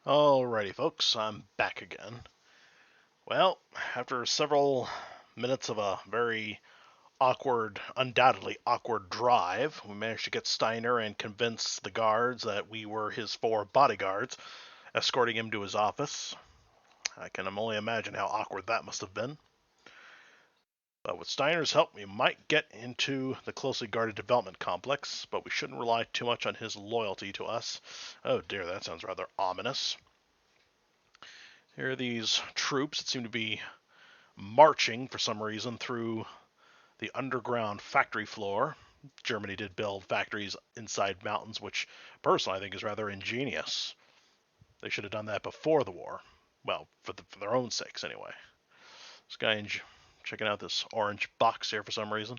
Alrighty, folks, I'm back again. Well, after several minutes of a very awkward, undoubtedly awkward drive, we managed to get Steiner and convince the guards that we were his four bodyguards, escorting him to his office. I can only imagine how awkward that must have been. But with Steiner's help, we might get into the closely guarded development complex, but we shouldn't rely too much on his loyalty to us. Oh dear, that sounds rather ominous. Here are these troops that seem to be marching for some reason through the underground factory floor. Germany did build factories inside mountains, which personally I think is rather ingenious. They should have done that before the war. Well, for their own sakes, anyway. This guy checking out this orange box here for some reason.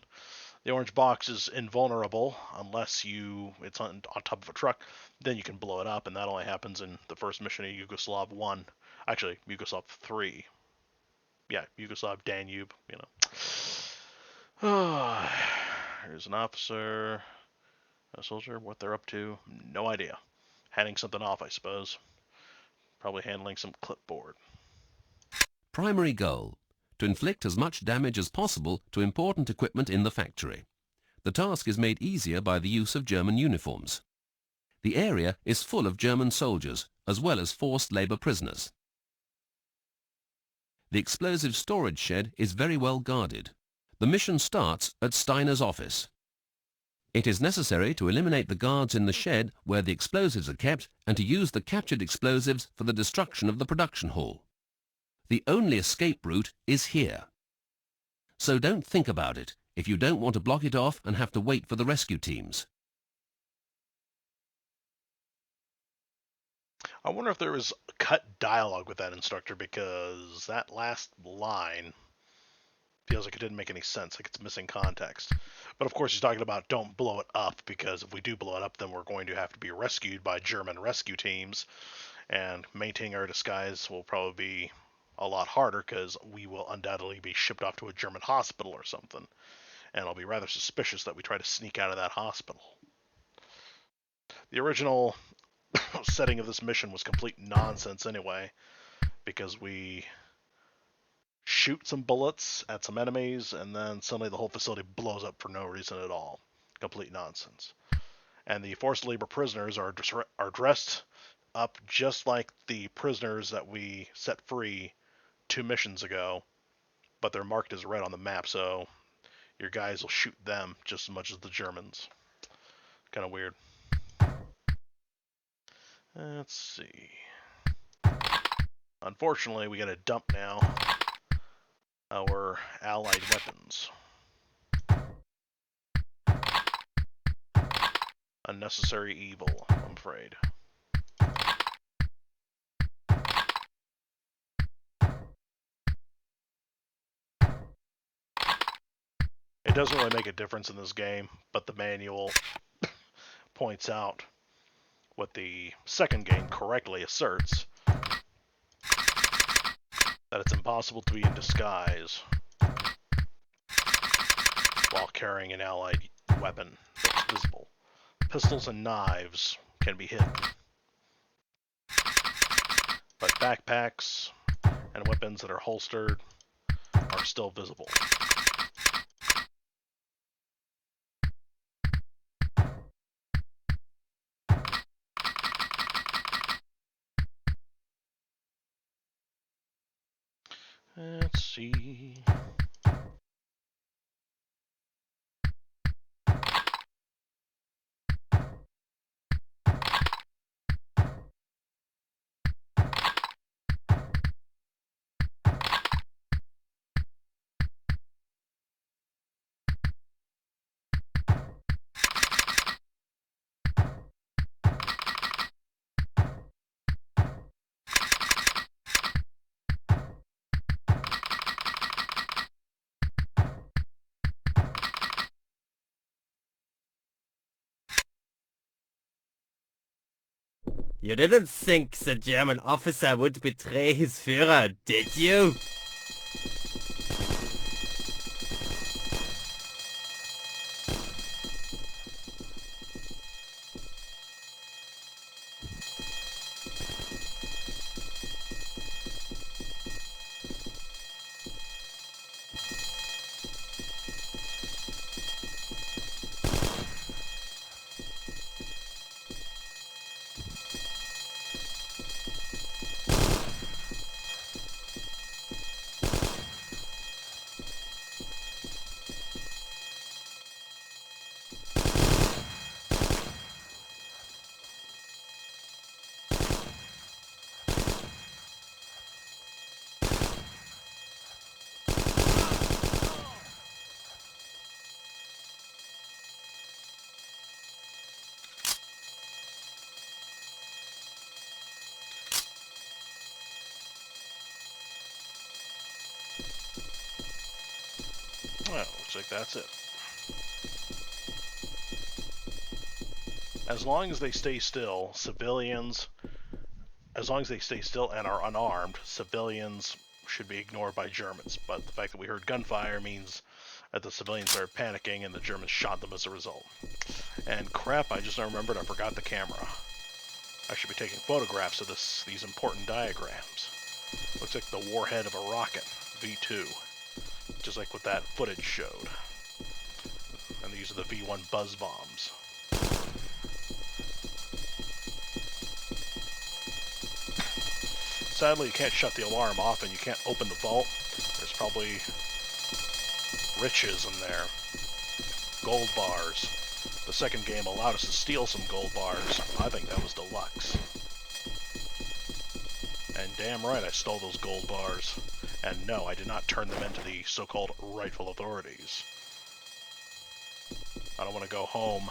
The orange box is invulnerable unless it's on top of a truck. Then you can blow it up, and that only happens in the first mission of Yugoslav 1. Actually, Yugoslav 3. Yeah, Yugoslav Danube, Here's an officer, a soldier, what they're up to, no idea. Handing something off, I suppose. Probably handling some clipboard. Primary goal: to inflict as much damage as possible to important equipment in the factory. The task is made easier by the use of German uniforms. The area is full of German soldiers, as well as forced labour prisoners. The explosive storage shed is very well guarded. The mission starts at Steiner's office. It is necessary to eliminate the guards in the shed where the explosives are kept and to use the captured explosives for the destruction of the production hall. The only escape route is here. So don't think about it if you don't want to block it off and have to wait for the rescue teams. I wonder if there was cut dialogue with that instructor, because that last line feels like it didn't make any sense, like it's missing context. But of course he's talking about don't blow it up, because if we do blow it up, then we're going to have to be rescued by German rescue teams, and maintaining our disguise will probably be a lot harder because we will undoubtedly be shipped off to a German hospital or something, and I'll be rather suspicious that we try to sneak out of that hospital. The original setting of this mission was complete nonsense anyway, because we shoot some bullets at some enemies and then suddenly the whole facility blows up for no reason at all. Complete nonsense. And the forced labor prisoners are dressed up just like the prisoners that we set free 2 missions ago, but they're marked as red on the map, so your guys will shoot them just as much as the Germans. Kind of weird. Let's see. Unfortunately, we gotta dump now our allied weapons. Unnecessary evil, I'm afraid. It doesn't really make a difference in this game, but the manual points out what the second game correctly asserts, that it's impossible to be in disguise while carrying an allied weapon that's visible. Pistols and knives can be hidden, but backpacks and weapons that are holstered are still visible. Let's see. You didn't think the German officer would betray his Führer, did you? Well, looks like that's it. As long as they stay still, civilians, as long as they stay still and are unarmed, civilians should be ignored by Germans. But the fact that we heard gunfire means that the civilians started panicking and the Germans shot them as a result. And crap, I just remembered I forgot the camera. I should be taking photographs of these important diagrams. Looks like the warhead of a rocket, V2, just like what that footage showed. And these are the V1 buzz bombs. Sadly, you can't shut the alarm off and you can't open the vault. There's probably riches in there. Gold bars. The second game allowed us to steal some gold bars. I think that was Deluxe. And damn right I stole those gold bars. And no, I did not turn them into the so-called rightful authorities. I don't want to go home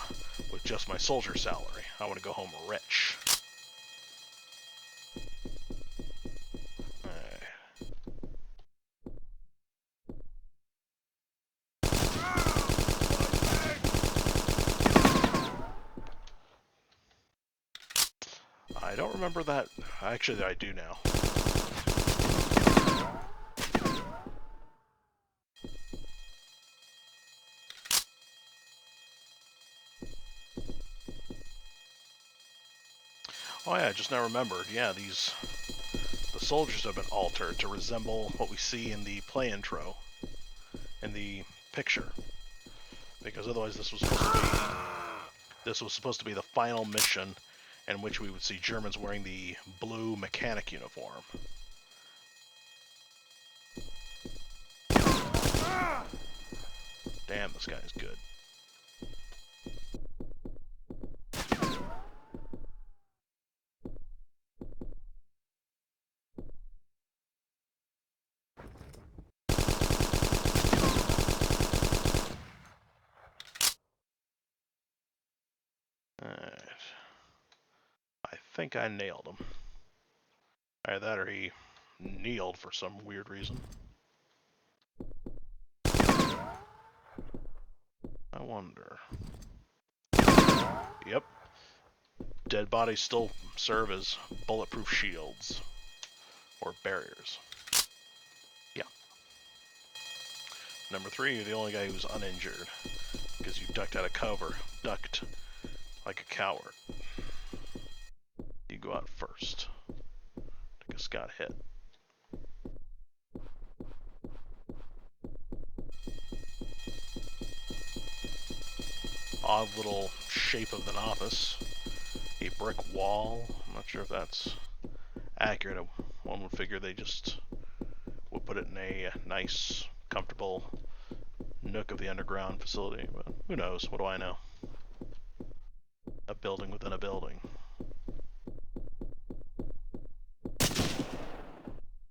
with just my soldier salary. I want to go home rich. I don't remember that. Actually, I do now. Oh yeah, I just now remembered. Yeah, the soldiers have been altered to resemble what we see in the play intro, in the picture. Because otherwise this was supposed to be the final mission in which we would see Germans wearing the blue mechanic uniform. Damn, this guy is good. Alright. I think I nailed him. Either that or he kneeled for some weird reason. I wonder. Yep. Dead bodies still serve as bulletproof shields. Or barriers. Yeah. Number 3, you're the only guy who's uninjured. Because you ducked out of cover. Ducked like a coward. You go out first. I just got hit. Odd little shape of an office. A brick wall. I'm not sure if that's accurate. One would figure they just would put it in a nice, comfortable nook of the underground facility, but who knows? What do I know? A building within a building.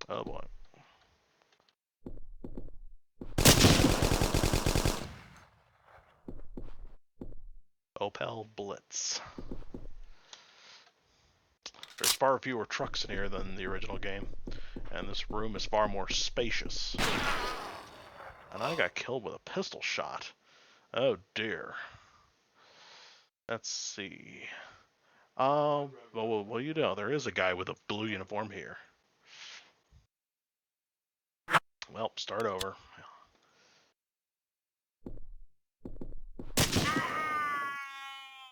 Oh boy. Opel Blitz. There's far fewer trucks in here than the original game, and this room is far more spacious. And I got killed with a pistol shot. Oh dear. Let's see. Well, you know, there is a guy with a blue uniform here. Well, start over.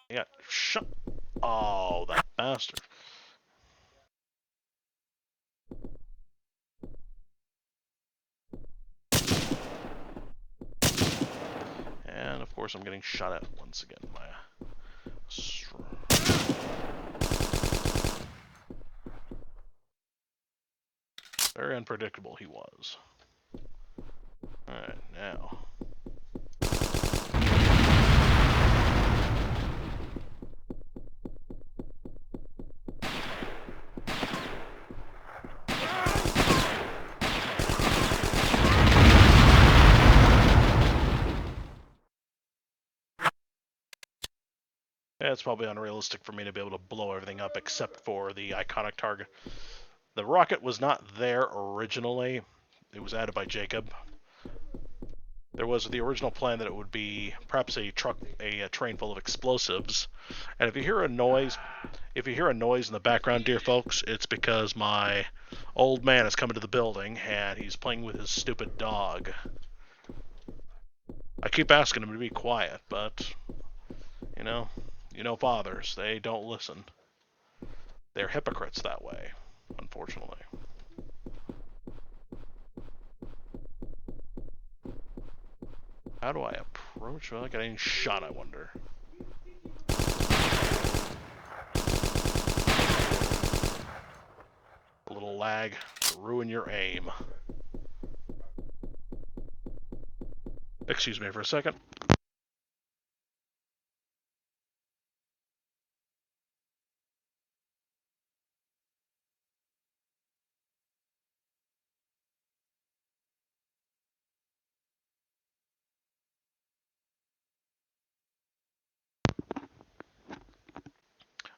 Yeah, shut. Oh, that bastard. And of course I'm getting shot at once again by a... Very unpredictable he was. Alright, now. Yeah, it's probably unrealistic for me to be able to blow everything up except for the iconic target. The rocket was not there originally. It was added by Jacob. There was the original plan that it would be perhaps a train full of explosives. And if you hear a noise in the background, dear folks, it's because my old man is coming to the building and he's playing with his stupid dog. I keep asking him to be quiet, but you know, fathers, they don't listen. They're hypocrites that way, unfortunately. How do I approach? Well, I got any shot, I wonder. A little lag to ruin your aim. Excuse me for a second.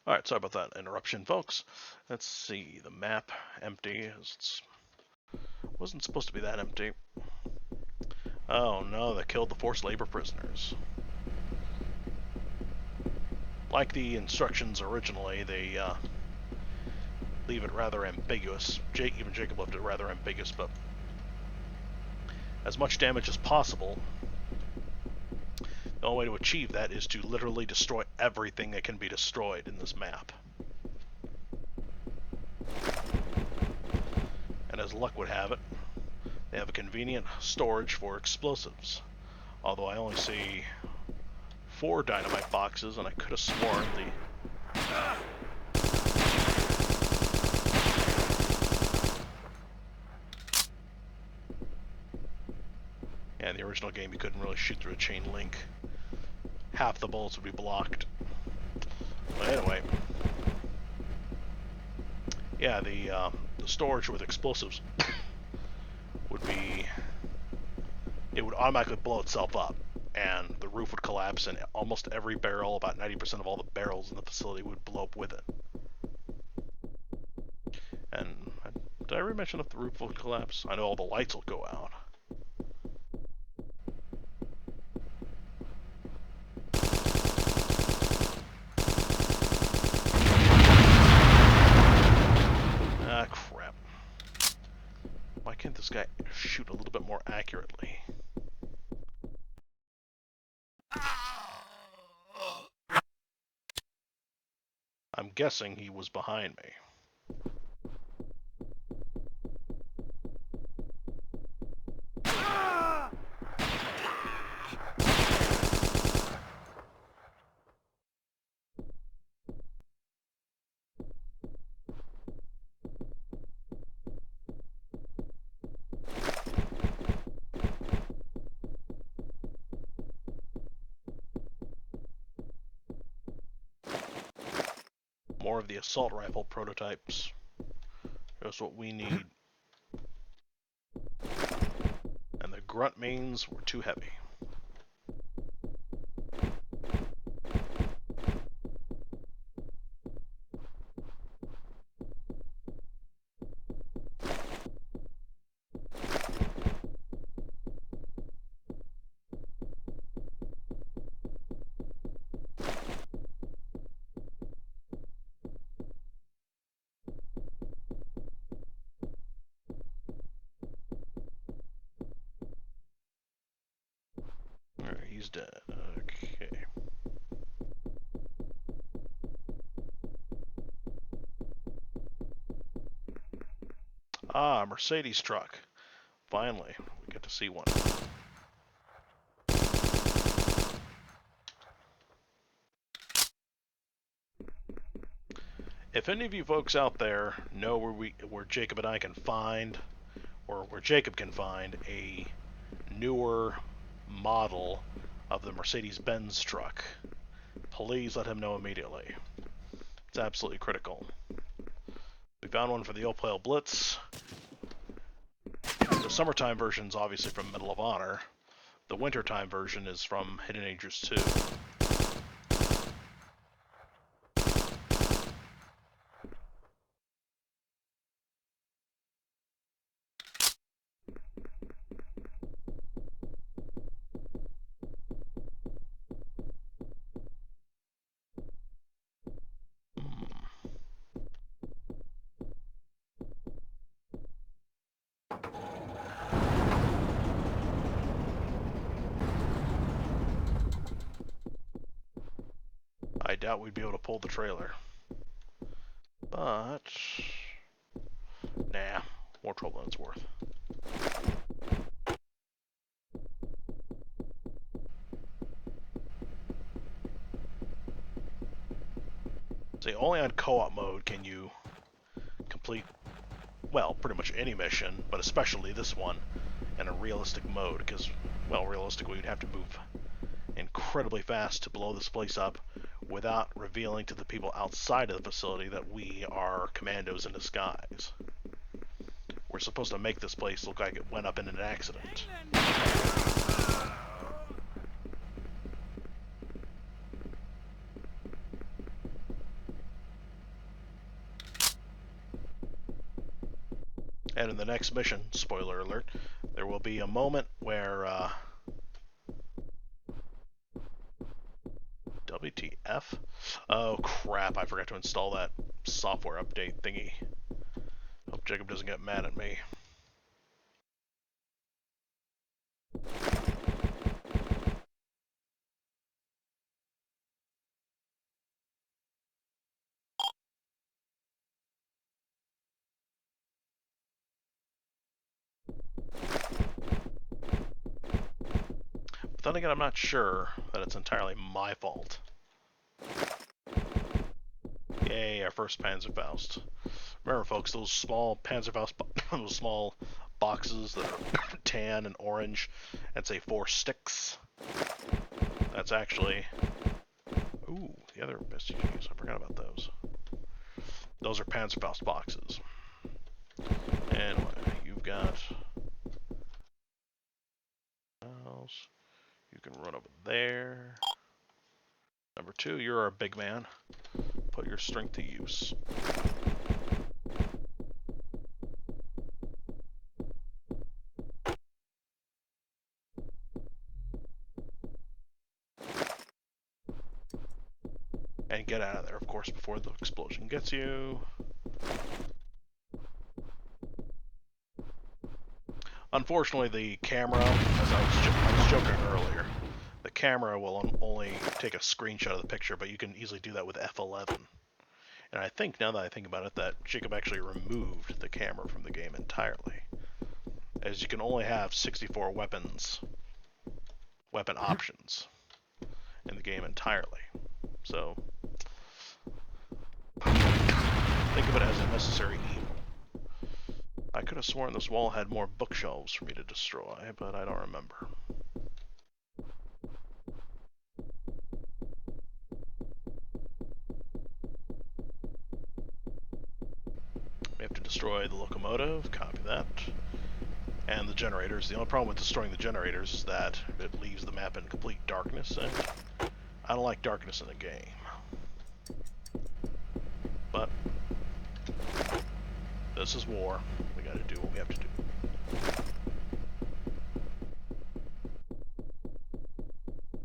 Alright, sorry about that interruption, folks. Let's see, the map empty. It wasn't supposed to be that empty. Oh no, they killed the forced labor prisoners. Like the instructions originally, they leave it rather ambiguous. Even Jacob left it rather ambiguous, but as much damage as possible. The only way to achieve that is to literally destroy everything that can be destroyed in this map. And as luck would have it, they have a convenient storage for explosives. Although I only see 4 dynamite boxes, and I could have sworn in the original game you couldn't really shoot through a chain link. Half the bullets would be blocked. But anyway, yeah, the storage with explosives it would automatically blow itself up, and the roof would collapse, and almost every barrel, about 90% of all the barrels in the facility, would blow up with it. And did I already mention if the roof will collapse? I know all the lights will go out. Ah, crap. Why can't this guy shoot a little bit more accurately? I'm guessing he was behind me. More of the assault rifle prototypes. Just what we need. And the grunt mains were too heavy. Alright, he's dead. Okay. Ah, Mercedes truck. Finally, we get to see one. If any of you folks out there know where Jacob and I can find, or where Jacob can find a newer model of the Mercedes-Benz truck, please let him know immediately. It's absolutely critical. We found one for the Opel Blitz. The summertime version is obviously from Medal of Honor. The wintertime version is from Hidden Agers 2. I doubt we'd be able to pull the trailer. But... nah, more trouble than it's worth. See, only on co-op mode can you complete, well, pretty much any mission, but especially this one, in a realistic mode, because, well, realistically, you'd have to move incredibly fast to blow this place up without revealing to the people outside of the facility that we are commandos in disguise. We're supposed to make this place look like it went up in an accident. And in the next mission, spoiler alert, there will be a moment where, WTF? Oh crap, I forgot to install that software update thingy. Hope Jacob doesn't get mad at me. But then again, I'm not sure that it's entirely my fault. Yay, our first Panzerfaust. Remember, folks, those small Panzerfaust, those small boxes that are tan and orange, and say 4 sticks. That's actually... ooh, the other STGs, I forgot about those. Those are Panzerfaust boxes. Anyway, you've got... else. You can run over there. Number 2, you're a big man. Put your strength to use. And get out of there, of course, before the explosion gets you. Unfortunately, the camera, as I was joking earlier, the camera will only take a screenshot of the picture, but you can easily do that with F11. And I think, now that I think about it, that Jacob actually removed the camera from the game entirely. As you can only have 64 weapon options in the game entirely. So, think of it as a necessary evil. I could have sworn this wall had more bookshelves for me to destroy, but I don't remember. We have to destroy the locomotive, copy that. And the generators. The only problem with destroying the generators is that it leaves the map in complete darkness, and I don't like darkness in a game. But this is war. We gotta do what we have to do.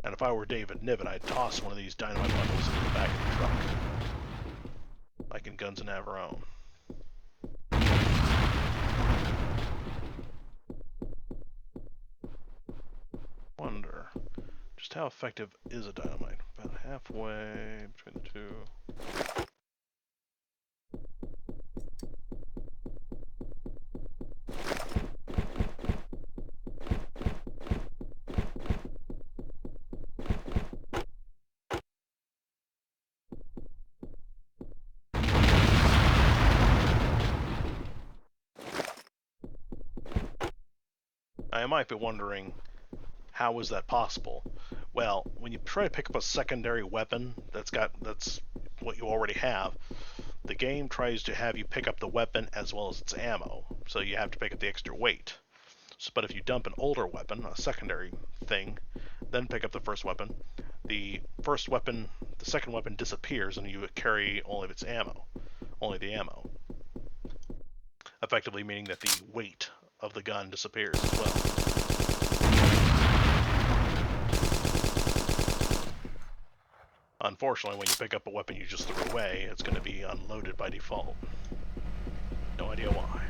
And if I were David Niven, I'd toss one of these dynamite bundles into the back of the truck. Like in Guns and Navarone. Wonder just how effective is a dynamite? About halfway between the two. I might be wondering, how is that possible? Well, when you try to pick up a secondary weapon that's what you already have, the game tries to have you pick up the weapon as well as its ammo, so you have to pick up the extra weight. But if you dump an older weapon, a secondary thing, then pick up the first weapon, the second weapon disappears and you carry only its ammo, only the ammo. Effectively meaning that the weight of the gun disappears as well. Unfortunately, when you pick up a weapon you just threw away, it's going to be unloaded by default. No idea why.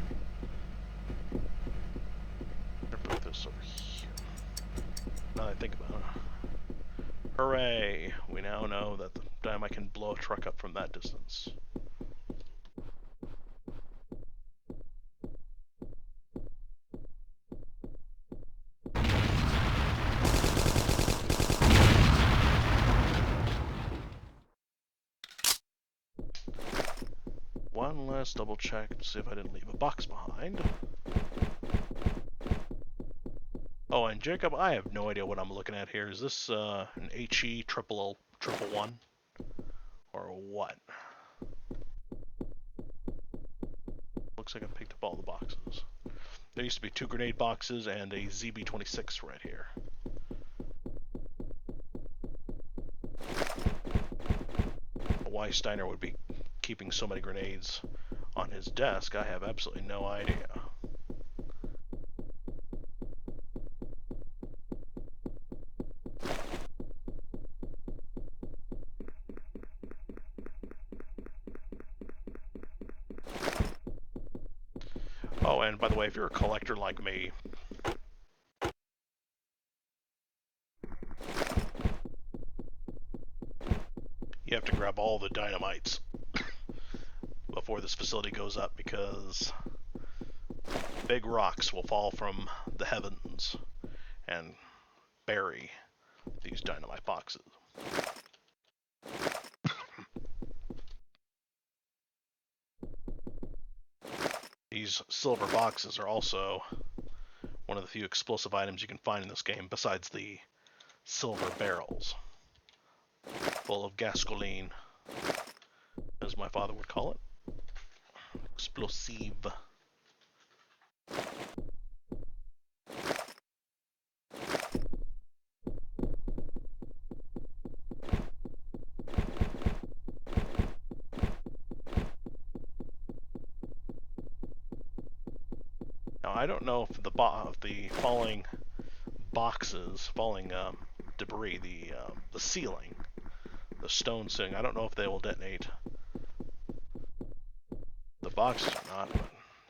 Hooray! We now know that the dynamite can blow a truck up from that distance. One last double check to see if I didn't leave a box behind. Oh, and Jacob, I have no idea what I'm looking at here. Is this an HE triple one or what? Looks like I picked up all the boxes. There used to be 2 grenade boxes and a ZB-26 right here. Why Steiner would be keeping so many grenades on his desk, I have absolutely no idea. Oh, and by the way, if you're a collector like me, you have to grab all the dynamites before this facility goes up, because big rocks will fall from the heavens and bury these dynamite boxes. These silver boxes are also one of the few explosive items you can find in this game, besides the silver barrels, full of gasoline, as my father would call it. Explosive. Now, I don't know if the falling boxes, falling debris, the ceiling, the stone ceiling, I don't know if they will detonate the boxes or not,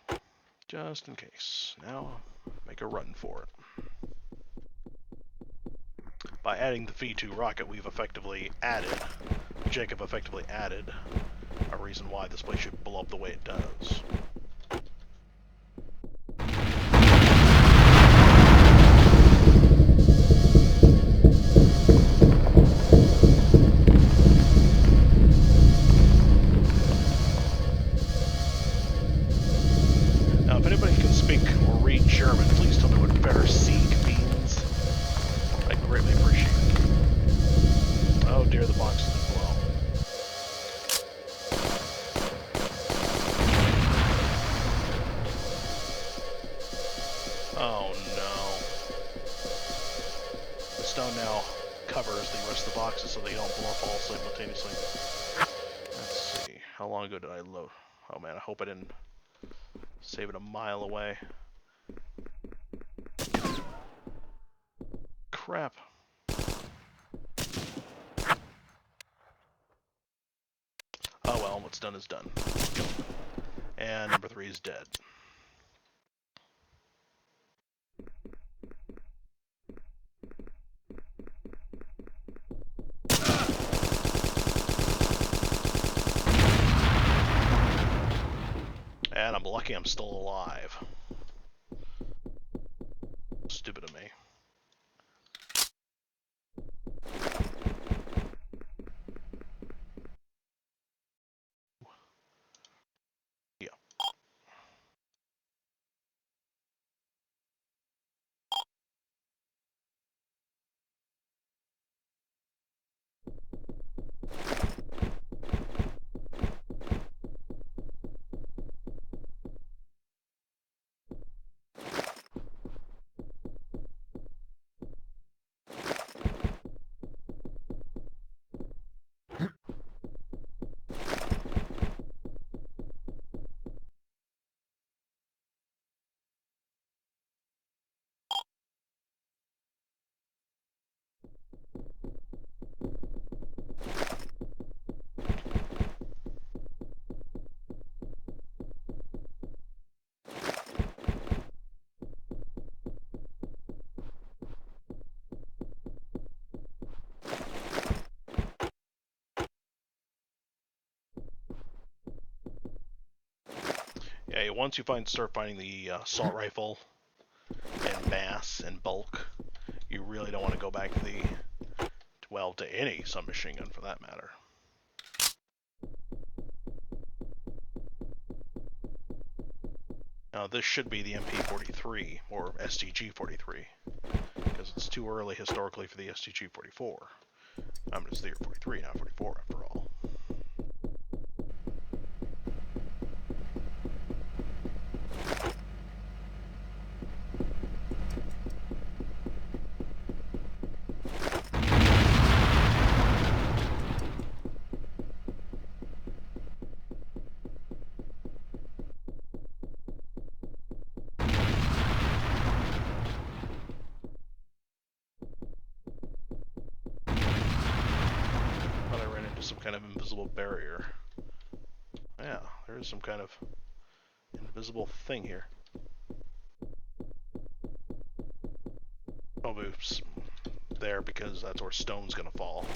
but just in case. Now, make a run for it. By adding the V2 rocket, Jacob effectively added a reason why this place should blow up the way it does. Now, if anybody can speak or read German, please tell me what Versieg means. I'd greatly appreciate it. Oh dear, the box didn't blow. Oh no. The stone now covers the rest of the boxes so they don't blow up all simultaneously. Let's see. How long ago did I load? Oh man, I hope I didn't save it a mile away. Crap. Oh well, what's done is done. Go. And number 3 is dead. And I'm lucky I'm still alive. Stupid of me. Yeah. Yeah, once you start finding the assault rifle en masse and bulk, you really don't want to go back to to any submachine gun for that matter. Now this should be the MP43 or STG-43 because it's too early historically for the STG-44. I mean, it's the year 43, not 44 after all. Some kind of invisible barrier. Yeah, there is some kind of invisible thing here. Probably there because that's where stone's gonna fall.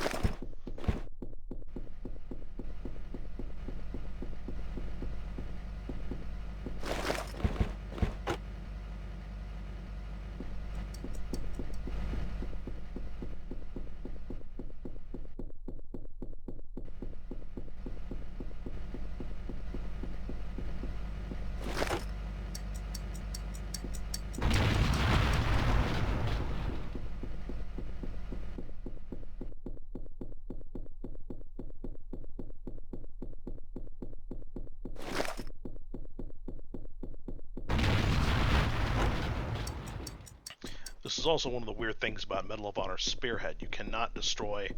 This is also one of the weird things about Medal of Honor Spearhead. You cannot destroy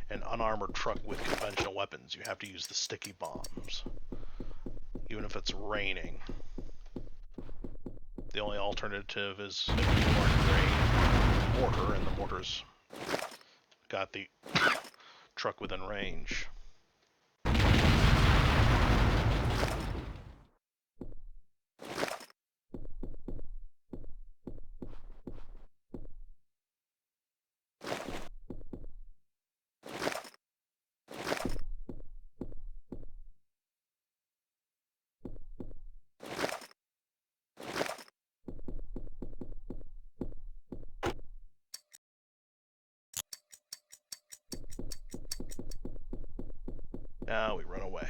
an unarmored truck with conventional weapons. You have to use the sticky bombs, even if it's raining. The only alternative is if you are in a mortar, and the mortar's got the truck within range. Now we run away.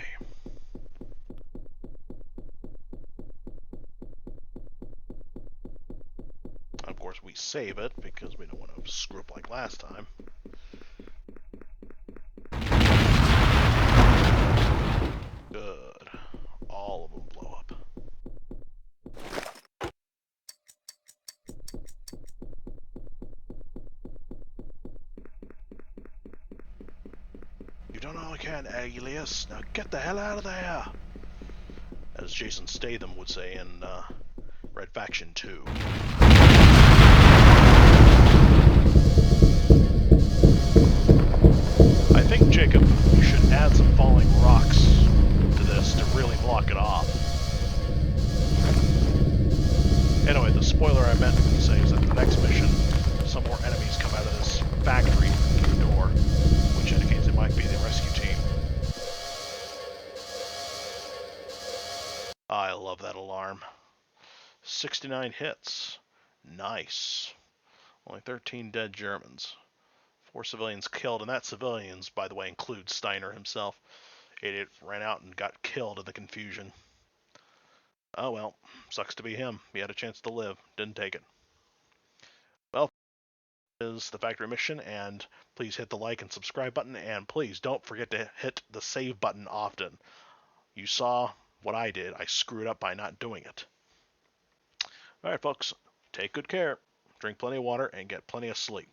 Of course, we save it because we don't want to screw up like last time. Good. All of them blow up. You don't know I can, Alias. Now get the hell out of there! As Jason Statham would say in Red Faction 2. I think, Jacob, you should add some falling rocks to this to really block it off. Anyway, the spoiler I meant to say is that the next mission, some more enemies come out of this factory door, which indicates it might be the rescue team. I love that alarm. 69 hits. Nice. Only 13 dead Germans. 4 civilians killed, and that civilians, by the way, includes Steiner himself. Idiot ran out and got killed in the confusion. Oh well, sucks to be him. He had a chance to live, didn't take it. Well, is the factory mission, and please hit the like and subscribe button, and please don't forget to hit the save button often. You saw what I did. I screwed up by not doing it. Alright folks, take good care, drink plenty of water, and get plenty of sleep.